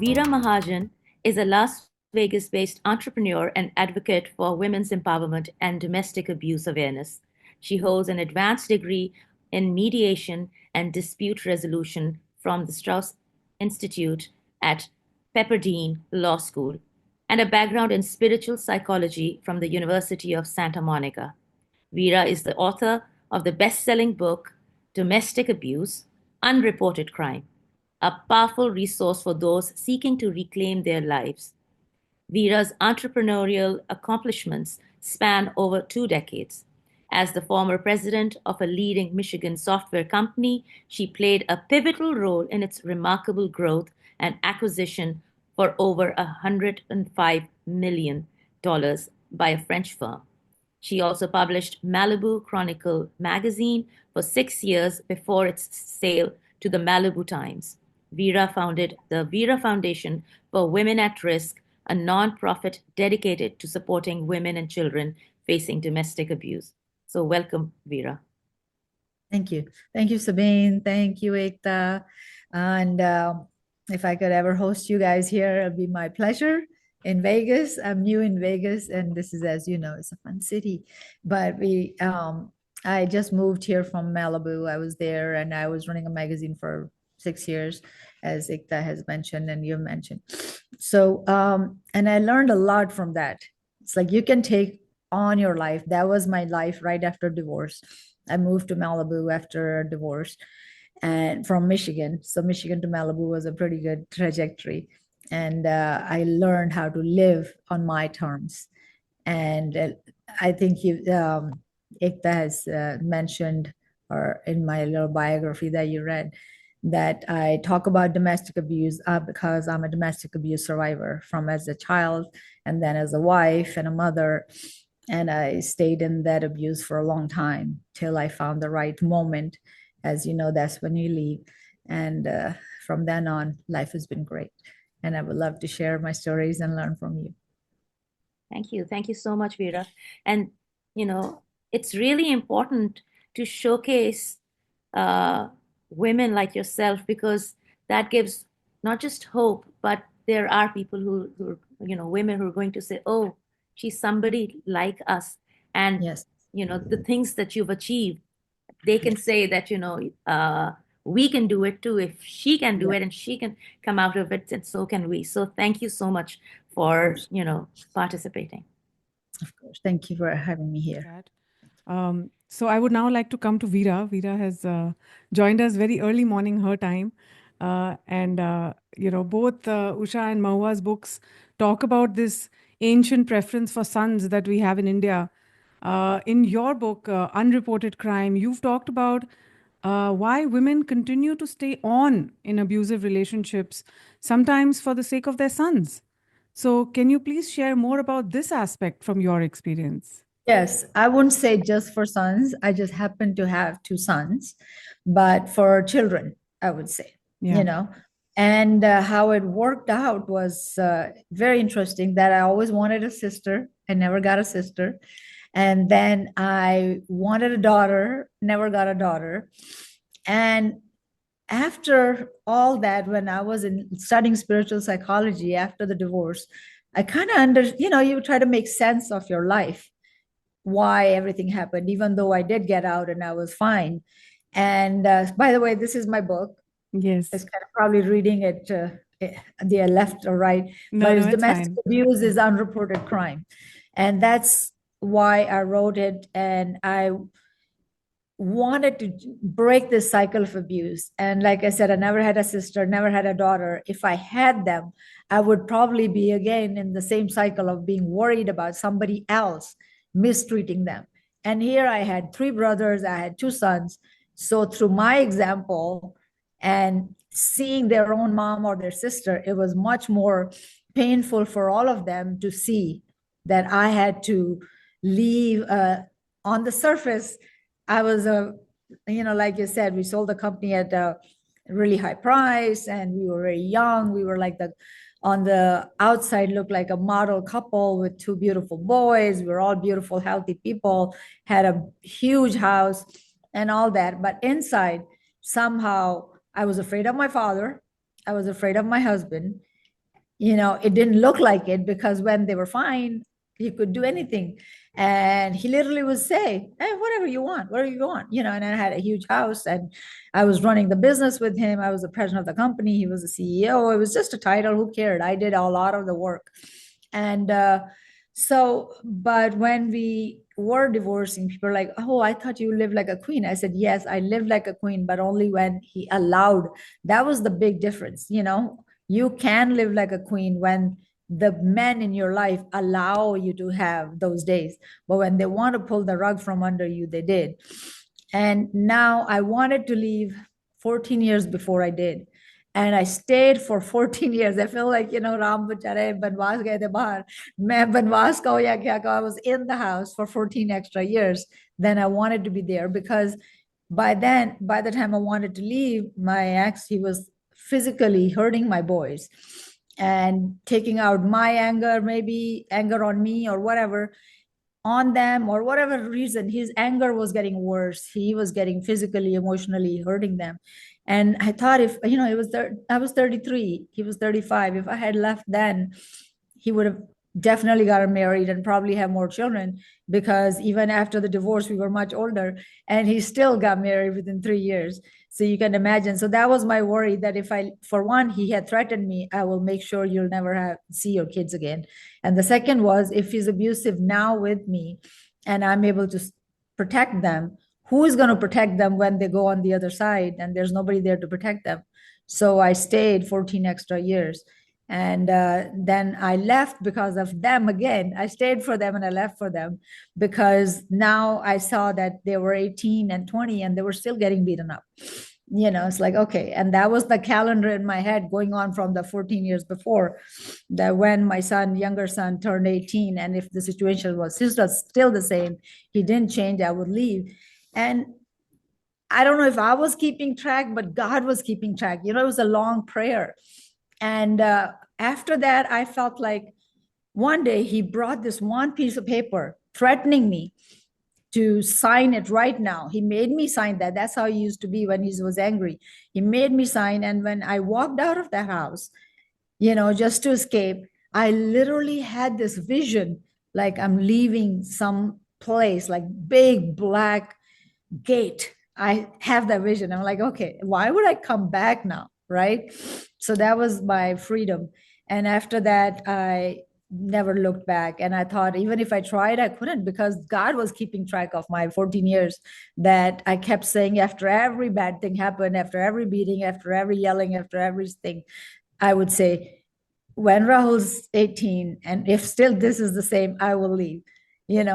Veera Mahajan is a Las Vegas based entrepreneur and advocate for women's empowerment and domestic abuse awareness. She holds an advanced degree in mediation and dispute resolution from the Straus Institute at Pepperdine Law School and a background in spiritual psychology from the University of Santa Monica. Veera is the author of the best selling book, Domestic Abuse Unreported Crime, a powerful resource for those seeking to reclaim their lives. Veera's entrepreneurial accomplishments span over 2 decades. As the former president of a leading Michigan software company, she played a pivotal role in its remarkable growth and acquisition for over $105 million by a French firm. She also published Malibu Chronicle Magazine for 6 years before its sale to the Malibu Times. Veera founded the Veera Foundation for Women at Risk, a nonprofit dedicated to supporting women and children facing domestic abuse. So welcome, Veera. Thank you. Thank you, Sabine. Thank you, Ekta. And if I could ever host you guys here, it'd be my pleasure. In Vegas, I'm new in Vegas, and this is, as you know, it's a fun city. But I just moved here from Malibu. I was there, and I was running a magazine for 6 years, as Ekta has mentioned and you mentioned. So, and I learned a lot from that. It's like you can take on your life. That was my life right after divorce. I moved to Malibu after divorce and from Michigan. So Michigan to Malibu was a pretty good trajectory. And I learned how to live on my terms. And I think Ekta has mentioned, or in my little biography that you read, that I talk about domestic abuse because I'm a domestic abuse survivor from as a child and then as a wife and a mother. And I stayed in that abuse for a long time till I found the right moment. As you know, that's when you leave. And from then on, life has been great. And I would love to share my stories and learn from you. Thank you. Thank you so much, Veera. And, it's really important to showcase women like yourself, because that gives not just hope, but there are people who women who are going to say, oh, she's somebody like us. And, yes, the things that you've achieved, they can say that, we can do it too. If she can do it and she can come out of it, and so can we. So thank you so much for, participating. Of course. Thank you for having me here. So I would now like to come to Veera. Veera has joined us very early morning, her time. And both Usha and Mahua's books talk about this ancient preference for sons that we have in India. In your book, Unreported Crime, you've talked about why women continue to stay on in abusive relationships, sometimes for the sake of their sons. So can you please share more about this aspect from your experience? Yes, I wouldn't say just for sons. I just happen to have 2 sons, but for children, I would say, And how it worked out was very interesting, that I always wanted a sister. I never got a sister. And then I wanted a daughter, never got a daughter. And after all that, when I was studying spiritual psychology after the divorce, I kind of you try to make sense of your life, why everything happened, even though I did get out and I was fine. And by the way, this is my book. Yes. It's kind of probably reading it the left or right. No, but it's domestic fine. abuse is unreported crime. And that's why I wrote it. And I wanted to break this cycle of abuse. And like I said, I never had a sister, never had a daughter. If I had them, I would probably be again in the same cycle of being worried about somebody else mistreating them. And here I had 3 brothers, I had 2 sons. So through my example and seeing their own mom or their sister, it was much more painful for all of them to see that I had to leave. On the surface, I was like you said, we sold the company at a really high price, and we were very young. We were like on the outside looked like a model couple with 2 beautiful boys. We were all beautiful, healthy people, had a huge house and all that. But inside, somehow I was afraid of my father. I was afraid of my husband. it didn't look like it, because when they were fine, he could do anything. And he literally would say, hey, whatever you want, and I had a huge house, and I was running the business with him. I was the president of the company. He was the CEO. It was just a title. Who cared? I did a lot of the work. And but when we were divorcing, people were like, oh, I thought you lived like a queen. I said, yes, I lived like a queen, but only when he allowed. That was the big difference. You can live like a queen when the men in your life allow you to have those days. But when they want to pull the rug from under you, they did. And now I wanted to leave 14 years before I did. And I stayed for 14 years. I feel like, Ram bechare banwas gaye the bahar. Main banwas kaho ya kya kaho, I was in the house for 14 extra years. Then I wanted to be there, because by the time I wanted to leave, my ex, he was physically hurting my boys and taking out my anger, maybe anger on me or whatever, on them, or whatever reason. His anger was getting worse. He was getting physically, emotionally hurting them. And I thought, if I was 33, he was 35. If I had left then, he would have definitely gotten married and probably have more children, because even after the divorce, we were much older, and he still got married within 3 years. So you can imagine. So that was my worry, that if for one, he had threatened me, I will make sure you'll never see your kids again. And the second was, if he's abusive now with me and I'm able to protect them, who is going to protect them when they go on the other side and there's nobody there to protect them? So I stayed 14 extra years. And then I left because of them again. I stayed for them and I left for them, because now I saw that they were 18 and 20 and they were still getting beaten up. It's like, okay. And that was the calendar in my head going on from the 14 years before, that when my younger son turned 18, and if the situation was still the same, he didn't change, I would leave. And I don't know if I was keeping track, but God was keeping track. It was a long prayer. And after that, I felt like one day he brought this one piece of paper threatening me to sign it right now. He made me sign that. That's how he used to be when he was angry. He made me sign. And when I walked out of that house, just to escape, I literally had this vision, like I'm leaving some place, like big black gate. I have that vision. I'm like, okay, why would I come back now? Right? So that was my freedom. And after that, I never looked back. And I thought, even if I tried, I couldn't, because God was keeping track of my 14 years, that I kept saying, after every bad thing happened, after every beating, after every yelling, after everything, I would say, when Rahul's 18, and if still this is the same, I will leave.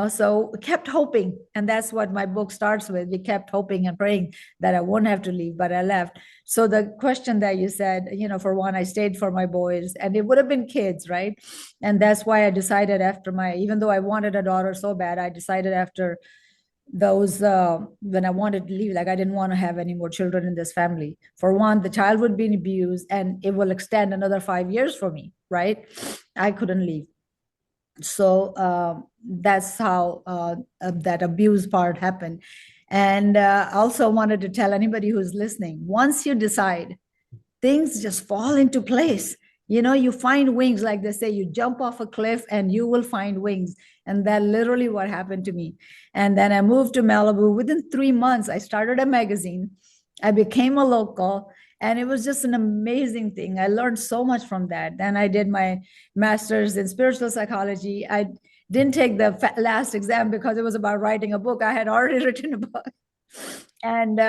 So kept hoping. And that's what my book starts with. We kept hoping and praying that I won't have to leave, but I left. So the question that you said, for one, I stayed for my boys, and it would have been kids, right? And that's why I decided even though I wanted a daughter so bad, I decided after those, when I wanted to leave, like I didn't want to have any more children in this family. For one, the child would be abused and it will extend another 5 years for me, right? I couldn't leave. So that's how that abuse part happened. And also wanted to tell anybody who's listening, once you decide, things just fall into place. You find wings, like they say, you jump off a cliff and you will find wings. And that literally what happened to me. And then I moved to Malibu. Within 3 months, I started a magazine. I became a local. And it was just an amazing thing. I learned so much from that. Then I did my master's in spiritual psychology. I didn't take the last exam because it was about writing a book. I had already written a book. And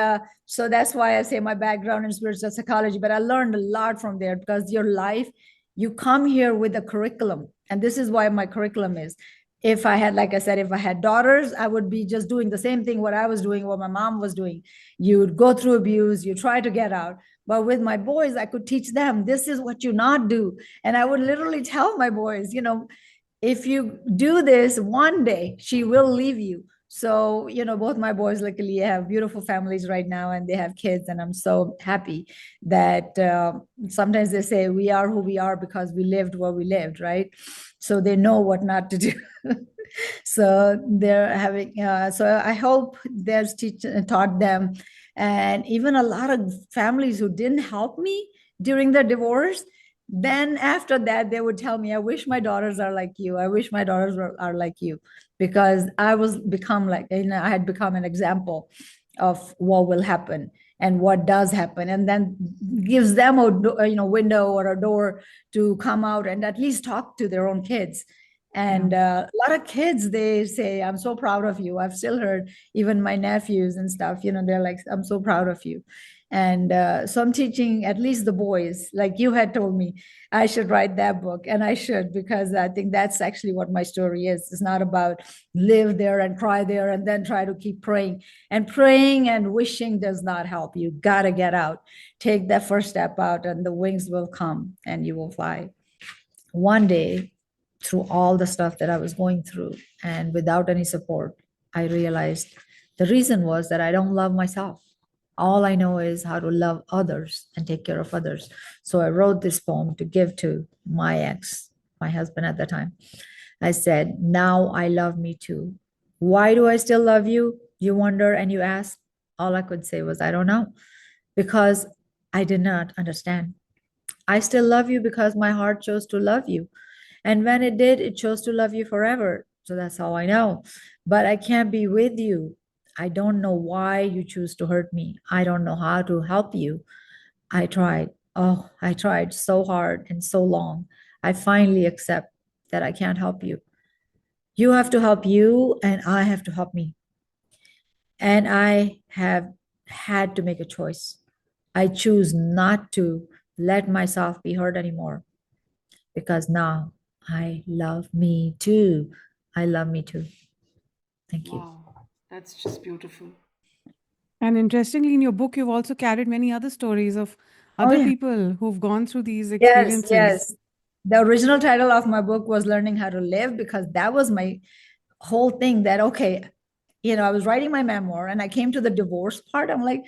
so that's why I say my background in spiritual psychology. But I learned a lot from there, because your life, you come here with a curriculum. And this is why my curriculum is. If I had, like I said, if I had daughters, I would be just doing the same thing, what I was doing, what my mom was doing. You would go through abuse, you try to get out. But with my boys, I could teach them, this is what you not do. And I would literally tell my boys, if you do this, one day she will leave you. So, both my boys luckily have beautiful families right now, and they have kids. And I'm so happy that sometimes they say we are who we are because we lived what we lived, right? So they know what not to do. So they're having, so I hope there's taught them. And even a lot of families who didn't help me during the divorce, Then after that, they would tell me, I wish my daughters are like you. I wish my daughters are like you, because I was become like, I had become an example of what will happen and what does happen, and then gives them a window or a door to come out and at least talk to their own kids. And a lot of kids, they say, I'm so proud of you. I've still heard even my nephews and stuff, they're like, I'm so proud of you. And so I'm teaching at least the boys, like you had told me, I should write that book, and I should, because I think that's actually what my story is. It's not about live there and cry there and then try to keep praying. And praying and wishing does not help. You got to get out, take that first step out, and the wings will come and you will fly. One day, through all the stuff that I was going through and without any support, I realized the reason was that I don't love myself. All I know is how to love others and take care of others. So I wrote this poem to give to my ex, my husband at the time. I said, now I love me too. Why do I still love you? You wonder and you ask. All I could say was, I don't know, because I did not understand. I still love you because my heart chose to love you. And when it did, it chose to love you forever. So that's all I know. But I can't be with you. I don't know why you choose to hurt me. I don't know how to help you. I tried. Oh, I tried so hard and so long. I finally accept that I can't help you. You have to help you, and I have to help me. And I have had to make a choice. I choose not to let myself be hurt anymore, because now I love me too. I love me too. Thank you. Wow, that's just beautiful. And interestingly, in your book, you've also carried many other stories of Oh, other yeah. people who've gone through these Yes, experiences. yes. The original title of my book was Learning How to Live, because that was my whole thing. That, okay, I was writing my memoir and I came to the divorce part. I'm like,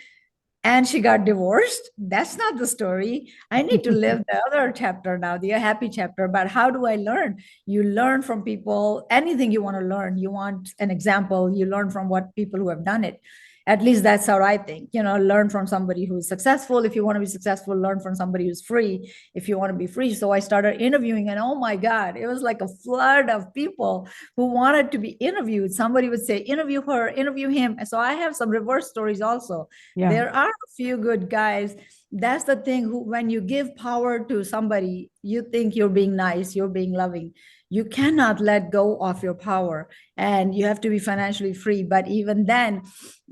and she got divorced. That's not the story. I need to live the other chapter now, the happy chapter. But how do I learn? You learn from people. Anything you want to learn, you want an example, you learn from what people who have done it. At least that's how I think. Learn from somebody who's successful. If you want to be successful, learn from somebody who's free if you want to be free. So I started interviewing, and oh my God, it was like a flood of people who wanted to be interviewed. Somebody would say, interview her, interview him. So I have some reverse stories also. Yeah. There are a few good guys. That's the thing, when you give power to somebody, you think you're being nice, you're being loving. You cannot let go of your power, and you have to be financially free. But even then,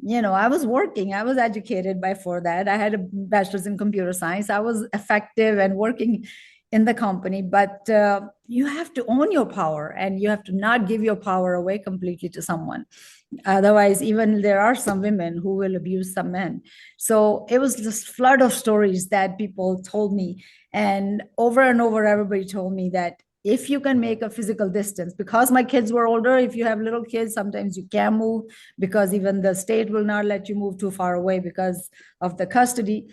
I was working, I was educated before that. I had a bachelor's in computer science. I was effective and working in the company, but you have to own your power, and you have to not give your power away completely to someone. Otherwise, even there are some women who will abuse some men. So it was this flood of stories that people told me, and over, everybody told me that if you can make a physical distance, because my kids were older, if you have little kids, sometimes you can't move, because even the state will not let you move too far away because of the custody.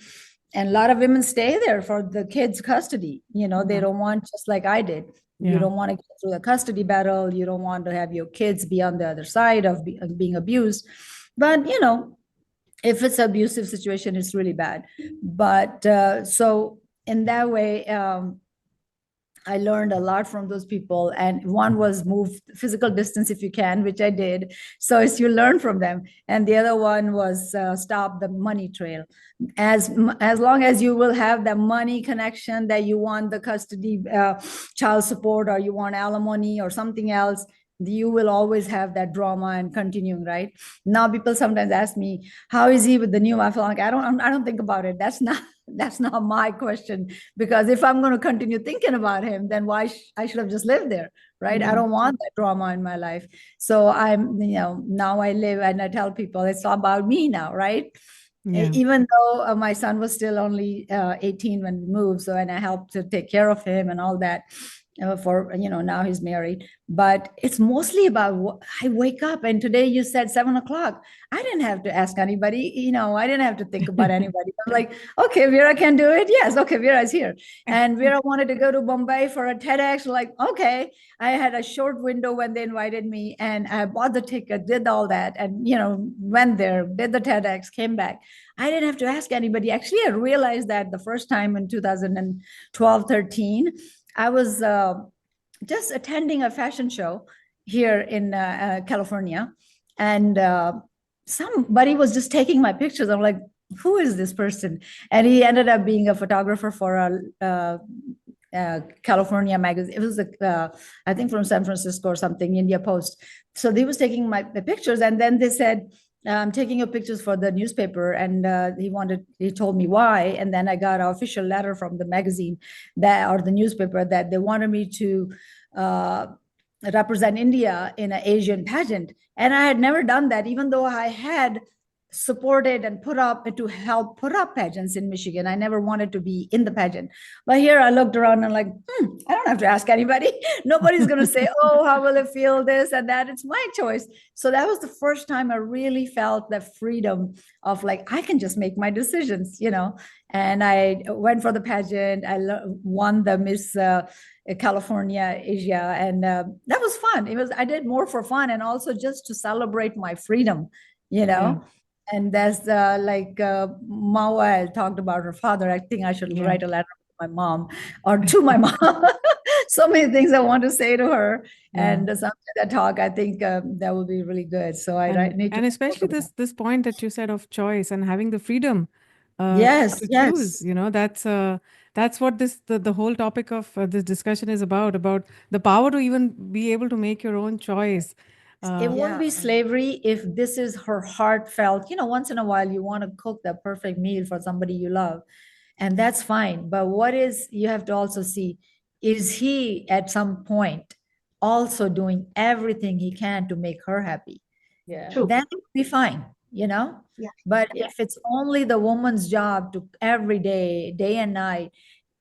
And a lot of women stay there for the kids' custody. They don't want, just like I did. You don't want to go through the custody battle. You don't want to have your kids be on the other side of being abused. But, if it's an abusive situation, it's really bad. But so in that way, I learned a lot from those people. And one was move physical distance if you can, which I did. So as you learn from them. And the other one was stop the money trail. As long as you will have the money connection, that you want the custody, child support, or you want alimony or something else, you will always have that drama and continuing, right? Now people sometimes ask me, how is he with the new? I feel like I don't think about it. That's not my question, because if I'm going to continue thinking about him, then why I should have just lived there, right? I don't want that drama in my life. So now I live, and I tell people it's all about me now, right? Yeah. Even though my son was still only 18 when we moved, so, and I helped to take care of him and all that. for, now he's married, but it's mostly about I wake up, and today you said 7 o'clock. I didn't have to ask anybody, I didn't have to think about anybody. I'm like, okay, Veera can do it. Yes. Okay. Veera is here. And Veera wanted to go to Bombay for a TEDx. Like, okay, I had a short window when they invited me, and I bought the ticket, did all that, and, went there, did the TEDx, came back. I didn't have to ask anybody. Actually, I realized that the first time in 2012, 13, I was just attending a fashion show here in California, and somebody was just taking my pictures. I'm like, who is this person? And he ended up being a photographer for a California magazine. It was I think from San Francisco or something, India Post. So they was taking the pictures, and then they said, I'm taking your pictures for the newspaper. And he told me why. And then I got an official letter from the magazine or the newspaper that they wanted me to represent India in an Asian pageant. And I had never done that, even though I had supported and to help put up pageants in Michigan. I never wanted to be in the pageant. But here I looked around and like, I don't have to ask anybody. Nobody's going to say, oh, how will it feel, this and that. It's my choice. So that was the first time I really felt the freedom of like, I can just make my decisions, And I went for the pageant. I won the Miss California, Asia. And that was fun. I did more for fun and also just to celebrate my freedom, Yeah. And that's Mawa talked about her father. I think I should write a letter to my mom or to my mom. So many things I want to say to her. And something that talk, I think that will be really good. So need to. And especially this point that you said of choice and having the freedom yes, to yes. choose, that's what the whole topic of this discussion is about the power to even be able to make your own choice. It won't be slavery if this is her heartfelt, once in a while you want to cook the perfect meal for somebody you love, and that's fine. But you have to also see, is he at some point also doing everything he can to make her happy? Yeah. True. Then it will be fine, Yeah. But if it's only the woman's job to every day and night,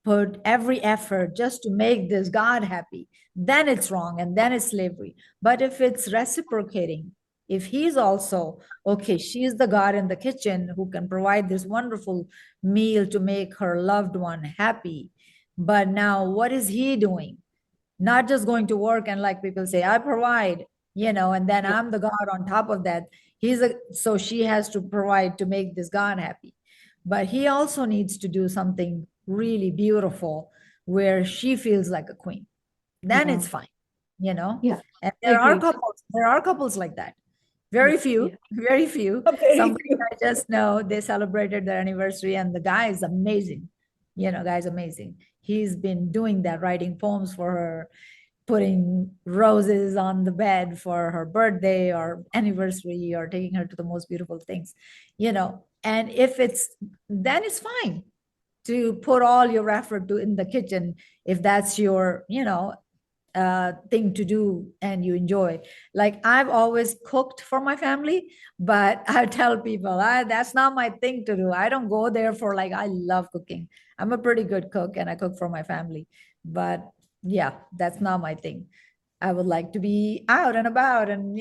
put every effort just to make this God happy, then it's wrong and then it's slavery. But if it's reciprocating, if he's also, okay, she's the God in the kitchen who can provide this wonderful meal to make her loved one happy. But now what is he doing? Not just going to work and like people say, I provide, and then I'm the God on top of that. So she has to provide to make this God happy. But he also needs to do something really beautiful where she feels like a queen. Then it's fine, Yeah. And there are couples like that. Very few. Okay. Somebody I just know, they celebrated their anniversary and the guy is amazing. Guy's amazing. He's been doing that, writing poems for her, putting roses on the bed for her birthday or anniversary, or taking her to the most beautiful things, and then it's fine to put all your effort in the kitchen if that's your thing to do and you enjoy. Like I've always cooked for my family, but I tell people that's not my thing to do. I don't go there for I love cooking. I'm a pretty good cook and I cook for my family, but yeah, that's not my thing. I would like to be out and about and,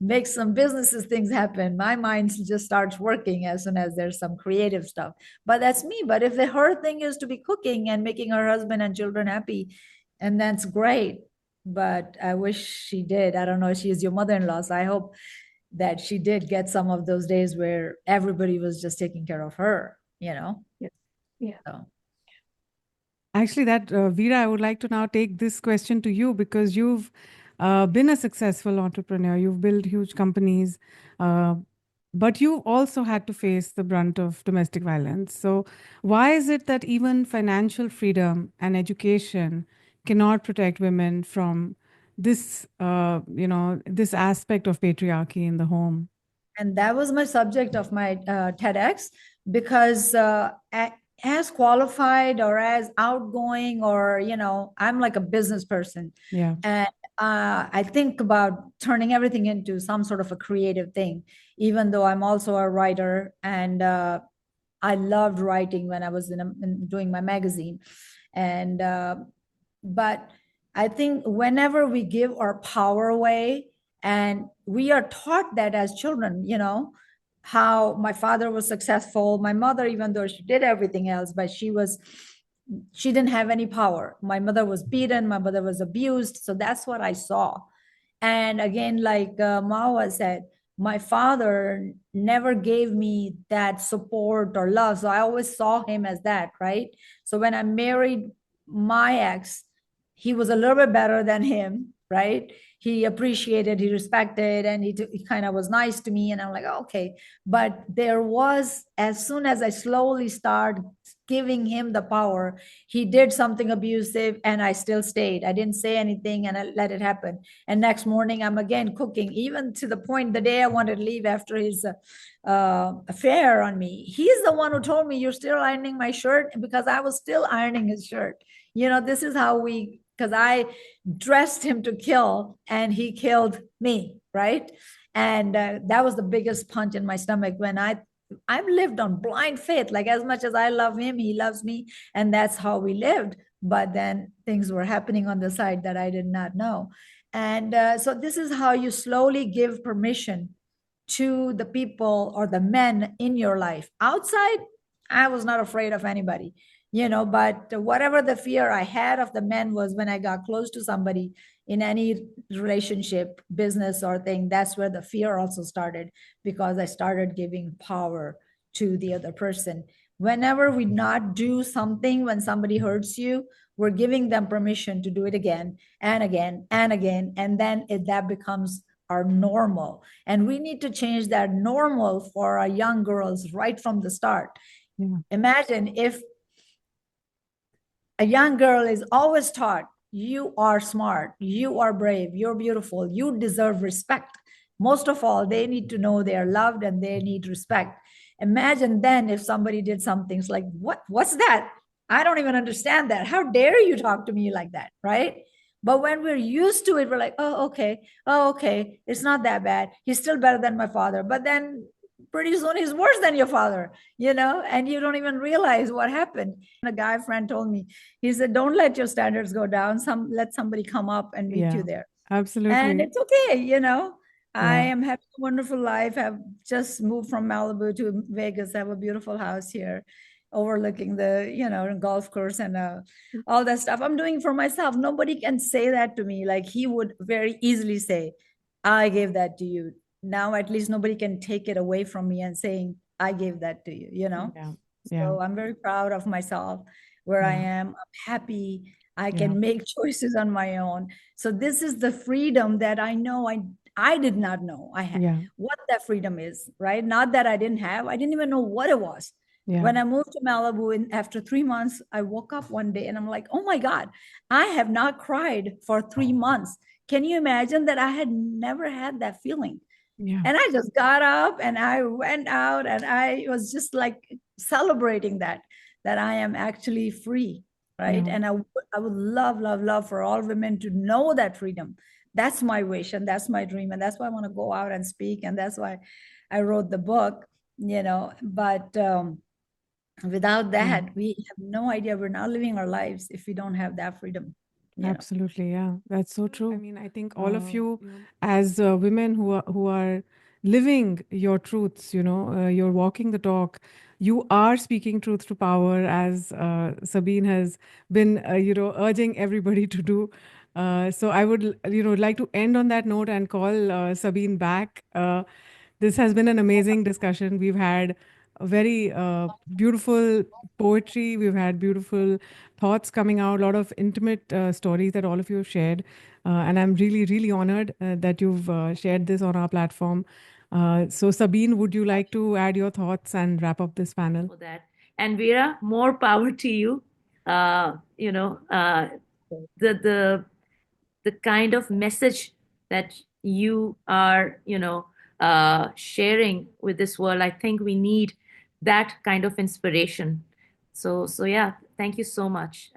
make some businesses things happen. My mind just starts working as soon as there's some creative stuff, but that's me. But if her thing is to be cooking and making her husband and children happy, and that's great. But I wish she did. I don't know. She is your mother-in-law, so I hope that she did get some of those days where everybody was just taking care of her, Yeah. So. Actually, Veera, I would like to now take this question to you because you've been a successful entrepreneur. You've built huge companies, but you also had to face the brunt of domestic violence. So why is it that even financial freedom and education cannot protect women from this, this aspect of patriarchy in the home? And that was my subject of my TEDx, because as qualified or as outgoing or, I'm like a business person. Yeah. And I think about turning everything into some sort of a creative thing, even though I'm also a writer. And I loved writing when I was doing my magazine. And but I think whenever we give our power away, and we are taught that as children, how my father was successful, my mother, even though she did everything else, but she didn't have any power. My mother was beaten, my mother was abused. So that's what I saw. And again, like Mawa said, my father never gave me that support or love. So I always saw him as that, right? So when I married my ex, he was a little bit better than him, right? He appreciated, he respected, and he kind of was nice to me. And I'm like, okay. But there was, as soon as I slowly started giving him the power, he did something abusive and I still stayed. I didn't say anything and I let it happen. And next morning I'm again cooking, even to the point the day I wanted to leave after his affair on me. He's the one who told me, you're still ironing my shirt, because I was still ironing his shirt. This is how because I dressed him to kill and he killed me, right? And that was the biggest punch in my stomach when I've lived on blind faith. Like, as much as I love him, he loves me, and that's how we lived. But then things were happening on the side that I did not know. And so this is how you slowly give permission to the people or the men in your life. Outside, I was not afraid of anybody, but whatever the fear I had of the men was when I got close to somebody in any relationship, business or thing. That's where the fear also started, because I started giving power to the other person. Whenever we not do something, when somebody hurts you, we're giving them permission to do it again and again and again. And then that becomes our normal. And we need to change that normal for our young girls right from the start. Yeah. Imagine if a young girl is always taught, you are smart, you are brave, you're beautiful, you deserve respect. Most of all, they need to know they are loved and they need respect. Imagine then if somebody did something like, what's that? I don't even understand that. How dare you talk to me like that, right? But when we're used to it, we're like, oh, okay. It's not that bad. He's still better than my father. But then pretty soon he's worse than your father, and you don't even realize what happened. A guy friend told me, he said, don't let your standards go down. Let somebody come up and meet you there. Absolutely. And it's okay, I am having a wonderful life. I've just moved from Malibu to Vegas. I have a beautiful house here overlooking the golf course and all that stuff. I'm doing for myself. Nobody can say that to me. Like, he would very easily say, I gave that to you. Now at least nobody can take it away from me and saying, I gave that to you, So I'm very proud of myself, where I am. I'm happy. I can make choices on my own. So this is the freedom that I know I did not know I had. What that freedom is, right? Not that I didn't have. I didn't even know what it was. When I moved to Malibu, and after 3 months, I woke up one day and I'm like, oh my God, I have not cried for 3 months. Can you imagine that? I had never had that feeling. And I just got up and I went out and I was just like celebrating that I am actually free, right? And I would love for all women to know that freedom. That's my wish and that's my dream. And that's why I want to go out and speak. And that's why I wrote the book, but without that, we have no idea. We're not living our lives if we don't have that freedom. Absolutely, yeah, that's so true. I mean, I think all of you, as women who are living your truths, you're walking the talk. You are speaking truth to power, as Sabine has been, urging everybody to do. So I would, like to end on that note and call Sabine back. This has been an amazing discussion. We've had a very beautiful poetry. We've had beautiful thoughts coming out, a lot of intimate stories that all of you have shared. And I'm really, really honored that you've shared this on our platform. So Sabine, would you like to add your thoughts and wrap up this panel? For that. And Veera, more power to you. The kind of message that you are, sharing with this world. I think we need that kind of inspiration. So yeah, thank you so much.